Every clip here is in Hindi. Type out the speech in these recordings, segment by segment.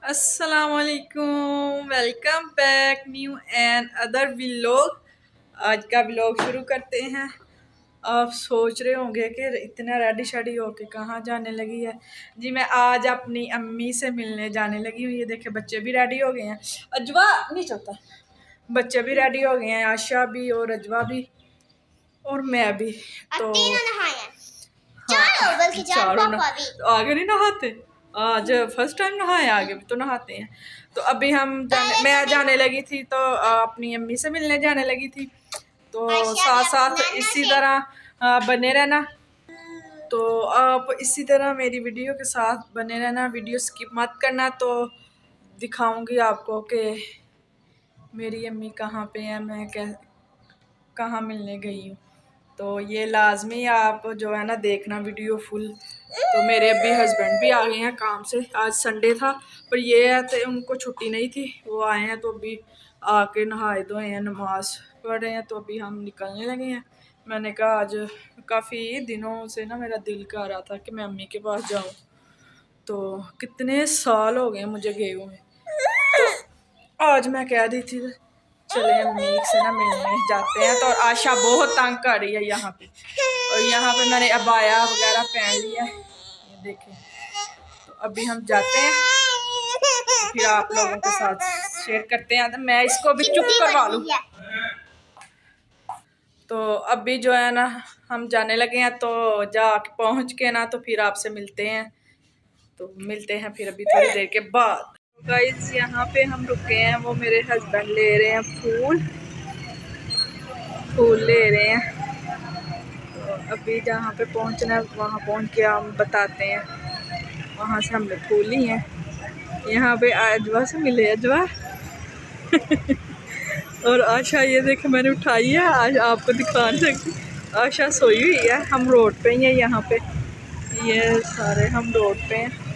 अस्सलामुअलैकुम, welcome back new and other vlog. आज का व्लॉग शुरू करते हैं। आप सोच रहे होंगे कि इतना रेडी शेडी होके कहाँ जाने लगी है। जी मैं आज अपनी अम्मी से मिलने जाने लगी हूँ। ये देखे बच्चे भी रेडी हो गए हैं। अजवा नहीं चाहता, बच्चे भी रेडी हो गए हैं, आशा भी और अजवा भी और मैं भी। तो चारों आगे नहीं नहाते, आज फर्स्ट टाइम नहाए, आगे भी तो नहाते हैं। तो अभी मैं जाने लगी थी तो अपनी अम्मी से मिलने जाने लगी थी। तो साथ साथ इसी तरह बने रहना। तो आप इसी तरह मेरी वीडियो के साथ बने रहना, वीडियो स्किप मत करना। तो दिखाऊंगी आपको कि मेरी अम्मी कहाँ पे है, मैं कहाँ मिलने गई हूँ। तो ये लाजमी आप जो है ना देखना वीडियो फुल। तो मेरे अभी हस्बैंड भी आ गए हैं काम से, आज संडे था पर ये है तो उनको छुट्टी नहीं थी, वो आए हैं। तो अभी आके नहाए धोए हैं, नमाज पढ़ रहे हैं। तो अभी हम निकलने लगे हैं। मैंने कहा आज काफ़ी दिनों से ना मेरा दिल कर रहा था कि मैं अम्मी के पास जाऊँ। तो कितने साल हो गए मुझे गए हुए। तो आज मैं कह दी थी चले अम्मी से ना मिलने जाते हैं। तो आशा बहुत तंग कर रही है यहाँ पे, और यहाँ पे मैंने अबाया वगैरह पहन लिया है, ये देखें। तो अभी हम जाते हैं, तो फिर आप लोगों के साथ शेयर करते हैं। तो मैं इसको भी चुप करवा लूँ। तो अभी जो है ना हम जाने लगे हैं। तो जाके पहुँच के ना तो फिर आपसे मिलते हैं। तो मिलते हैं फिर अभी थोड़ी देर के बाद। गाइस यहाँ पे हम रुके हैं, वो मेरे हस्बैंड ले रहे हैं फूल ले रहे हैं। तो अभी जहाँ पे पहुँचना है वहाँ पहुँच के हम बताते हैं। वहाँ से हमने फूल ली हैं। यहाँ पे अजवा से मिले अजवा और आशा, ये देखे मैंने उठाई है, आज आपको दिखा नहीं सकती। आशा सोई हुई है। हम रोड पे ही हैं यहाँ पे, ये सारे हम रोड पे हैं।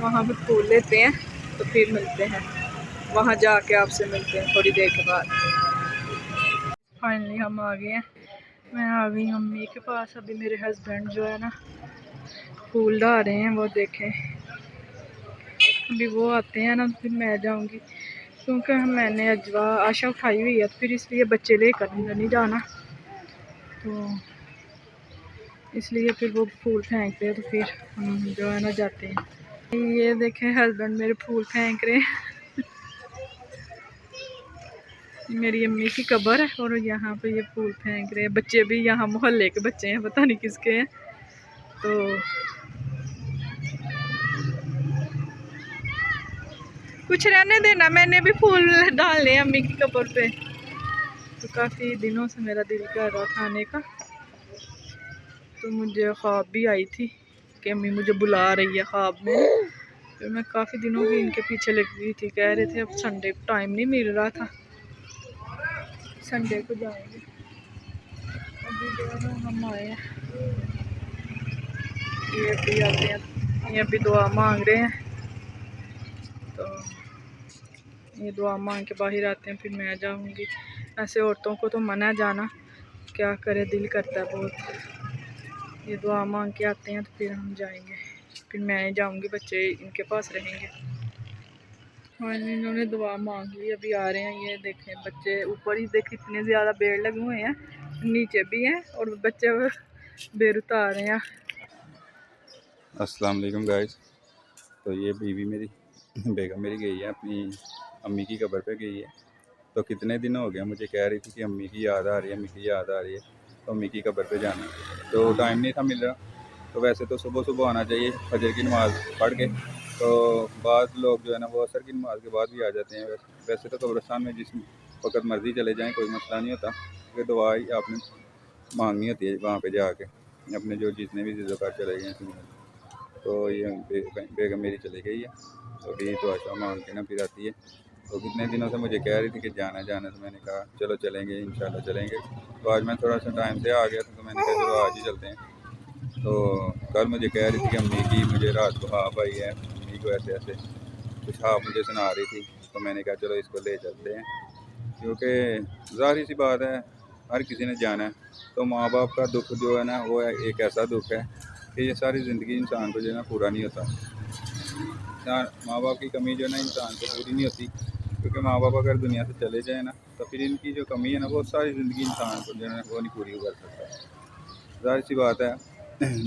वहाँ पे फूल लेते हैं तो फिर मिलते हैं, वहाँ जाके आपसे मिलते हैं थोड़ी देर के बाद। फाइनली हम आ गए हैं, मैं आ गई अम्मी के पास। अभी मेरे हस्बैंड जो है ना फूल ला रहे हैं, वो देखें। अभी वो आते हैं ना फिर मैं जाऊंगी, क्योंकि मैंने अजवा आशा उठाई हुई है तो फिर इसलिए बच्चे लेकर नहीं जाना। तो इसलिए फिर वो फूल फेंकते हैं, तो फिर हम जो है ना जाते हैं। ये देखें हस्बैंड मेरे फूल फेंक रहे हैं। मेरी अम्मी की कब्र है और यहाँ पे ये फूल फेंक रहे हैं। बच्चे भी यहाँ मोहल्ले के बच्चे हैं, पता नहीं किसके हैं। तो कुछ रहने देना, मैंने भी फूल डालने अम्मी की कब्र पे। तो काफ़ी दिनों से मेरा दिल कर रहा था आने का। तो मुझे ख्वाब भी आई थी कि अम्मी मुझे बुला रही है ख्वाब में। फिर मैं काफ़ी दिनों की इनके पीछे लगी थी, कह रहे थे अब संडे को टाइम नहीं मिल रहा था, संडे को जाएंगे। अभी जो है ना हम आए हैं, ये अभी आते हैं, ये अभी दुआ मांग रहे हैं। तो ये दुआ मांग के बाहर आते हैं, फिर मैं जाऊंगी। ऐसे औरतों को तो मना जाना, क्या करे, दिल करता है बहुत। ये दुआ मांग के आते हैं तो फिर हम जाएंगे, फिर मैं जाऊंगी, बच्चे इनके पास रहेंगे। हाँ इन्होंने दुआ मांग ली, अभी आ रहे हैं। ये देखें बच्चे ऊपर ही देख इतने ज़्यादा पेड़ लगे हुए हैं, नीचे भी हैं और बच्चे बेर उतार रहे हैं। अस्सलाम वालेकुम गाइस। तो ये बीवी मेरी बेगम मेरी गई है, अपनी अम्मी की कब्र पे गई है। तो कितने दिन हो गए मुझे कह रही थी कि अम्मी की याद आ रही है, अम्मी की याद आ रही है, तो अम्मी की कब्र पे जाना। तो टाइम नहीं था मिल रहा। तो वैसे तो सुबह सुबह आना चाहिए फजर की नमाज़ पढ़ के। तो बाद लोग जो है ना वो असर की नमाज़ के बाद भी आ जाते हैं। वैसे तो कब्रिस्तान में जिस वक्त मर्ज़ी चले जाएँ, कोई मसला नहीं होता, क्योंकि दुआ ही आपने मांगनी होती है वहाँ पर जाके, अपने जो जितने भी ज़िज़्ज़ाकार चले गए हैं। तो ये बेगम मेरी चली गई है, तो अभी तो आशा मांग के ना फिर आती है। तो कितने दिनों से मुझे कह रही थी कि जाना जाना, तो मैंने कहा चलो चलेंगे, इंशाल्लाह चलेंगे। तो आज मैं थोड़ा सा टाइम से आ गया था, तो मैंने कहा चलो आज ही चलते हैं। तो कल मुझे कह रही थी कि अम्मी की मुझे रात को हाँफ आई है, अम्मी को ऐसे ऐसे कुछ हाँफ मुझे सुना रही थी। तो मैंने कहा चलो इसको ले चलते हैं, क्योंकि ज़ाहिर सी बात है हर किसी ने जाना है। तो माँ बाप का दुख जो है ना वो एक ऐसा दुख है कि ये सारी ज़िंदगी इंसान को जो है ना पूरा नहीं होता। माँ बाप की कमी जो है ना इंसान को पूरी नहीं होती, क्योंकि माँ बाप अगर दुनिया से चले जाए ना तो फिर इनकी जो कमी है ना वो सारी ज़िंदगी इंसान को जो है वो नहीं पूरी कर सकता। ज़ाहिर सी बात है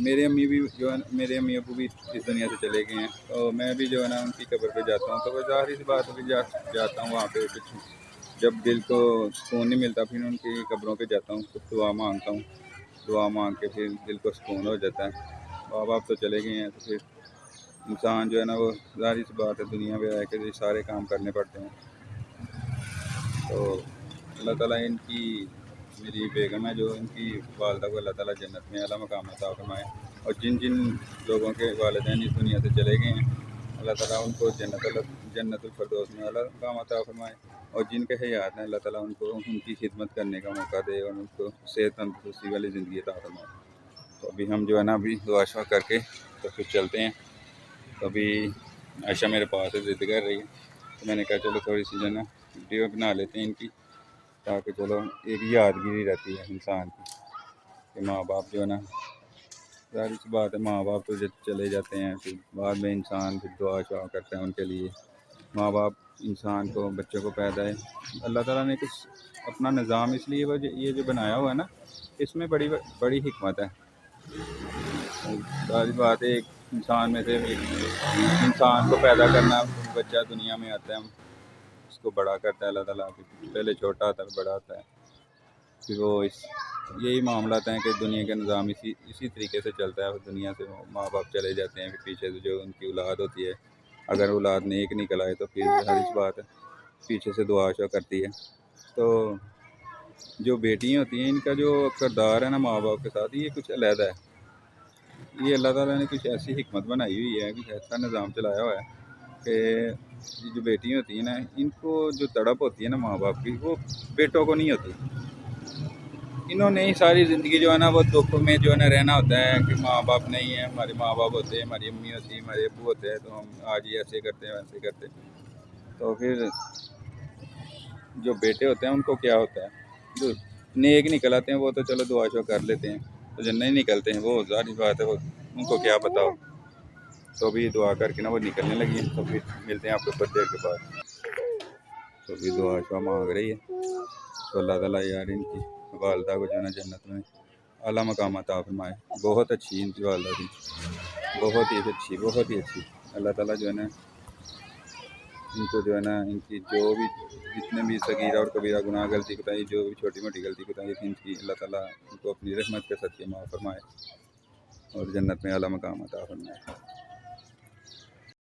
मेरे अम्मी भी जो है मेरे अम्मी अबू भी इस दुनिया से चले गए हैं, तो मैं भी जो है ना उनकी कब्र पे जाता हूँ, तो वह ज़ाहिर सी बात है जाता हूँ वहाँ पे कुछ जब दिल को सुकून नहीं मिलता फिर उनकी कब्रों पे जाता हूँ, कुछ दुआ मांगता हूँ, दुआ मांग के फिर दिल को सुकून हो जाता है। माँ बाप तो चले गए हैं तो फिर इंसान जो है ना वो ज़ाहिर सी बात है दुनिया में रह के सारे काम करने पड़ते हैं। तो अल्लाह ताला इनकी मेरी बेगम है जो इनकी वालदा को अल्लाह ताला जन्नत में आला मकाम अता फरमाए, और जिन जिन लोगों के वालिदैन इस दुनिया से चले गए हैं अल्लाह ताला उनको जन्नतुल फिरदौस में आला मकाम अता फरमाए, और जिनके हयात हैं अल्लाह ताला उनको उनकी खिदमत करने का मौका दे और उनको सेहत तंदुरुस्ती वाली ज़िंदगी अता फरमाए। तो अभी हम जो है ना अभी दुआ शुआ करके तो फिर चलते हैं। तो अभी आयशा मेरे पास से ज़िद कर रही है, तो मैंने कहा चलो थोड़ी सी जो है ना वीडियो बना लेते हैं इनकी, ताकि चलो एक यादगिरी रहती है इंसान की कि माँ बाप जो है ना ज़ाहिर सी बात है माँ बाप तो जब चले जाते हैं फिर बाद में इंसान फिर दुआ शुआ करता है उनके लिए। माँ बाप इंसान को बच्चों को पैदा है अल्लाह ताला ने कुछ अपना निज़ाम इसलिए वो ये जो बनाया हुआ है ना इसमें बड़ी बड़ी हिकमत है। सारी बात है एक इंसान में से एक इंसान को पैदा करना, बच्चा दुनिया में आता है उसको बड़ा करता है अल्लाह ताला, पहले छोटा आता है बड़ा आता है, फिर वो यही मामला हैं कि दुनिया का निज़ाम इसी तरीके से चलता है। दुनिया से माँ बाप चले जाते हैं, फिर पीछे से जो उनकी औलाद होती है अगर औलाद नेक निकल आए तो फिर हर बात है पीछे से दुआ शुआ करती है। तो जो बेटियाँ होती हैं इनका जो किरदार है ना माँ बाप के साथ ये कुछ अलहदा है, ये अल्लाह ताला ने कुछ ऐसी हिकमत बनाई हुई है, कुछ ऐसा निज़ाम चलाया हुआ है कि ये जो बेटियाँ होती हैं ना इनको जो तड़प होती है ना माँ बाप की वो बेटों को नहीं होती। इन्होंने ही सारी ज़िंदगी जो है ना वो दुख में जो है ना रहना होता है कि माँ बाप नहीं है, हमारे माँ बाप होते हैं, हमारी अम्मी होती है, हमारे अब्बू होते हैं, तो हम आज ये ऐसे करते हैं वैसे करते हैं। तो फिर जो बेटे होते हैं उनको क्या होता है जो नेक निकल आते हैं वो तो चलो दुआ शुआ कर लेते हैं, तो जो नहीं निकलते हैं वो ज़ाहिर बात है वो उनको क्या बताओ। तो अभी दुआ करके ना वो निकलने लगी हैं, तो फिर मिलते हैं आपको कुछ देर के बाद। तो अभी दुआ शुआ मांग रही है, तो अल्लाह ताला यार इनकी वालदा को जो है ना जन्नत में आला मकाम अता फरमाए। बहुत अच्छी इनकी वालदा थी, बहुत ही अच्छी। अल्लाह ताला जो है ना इनको जो है ना इनकी जो भी जितने भी सगीरा और कबीरा गुनाह गलती कोताही जो भी छोटी मोटी गलती कोताही थी इनकी अल्लाह ताला उनको अपनी रहमत के सदके माफ़ फरमाए और जन्नत में आला मकाम अता फरमाए।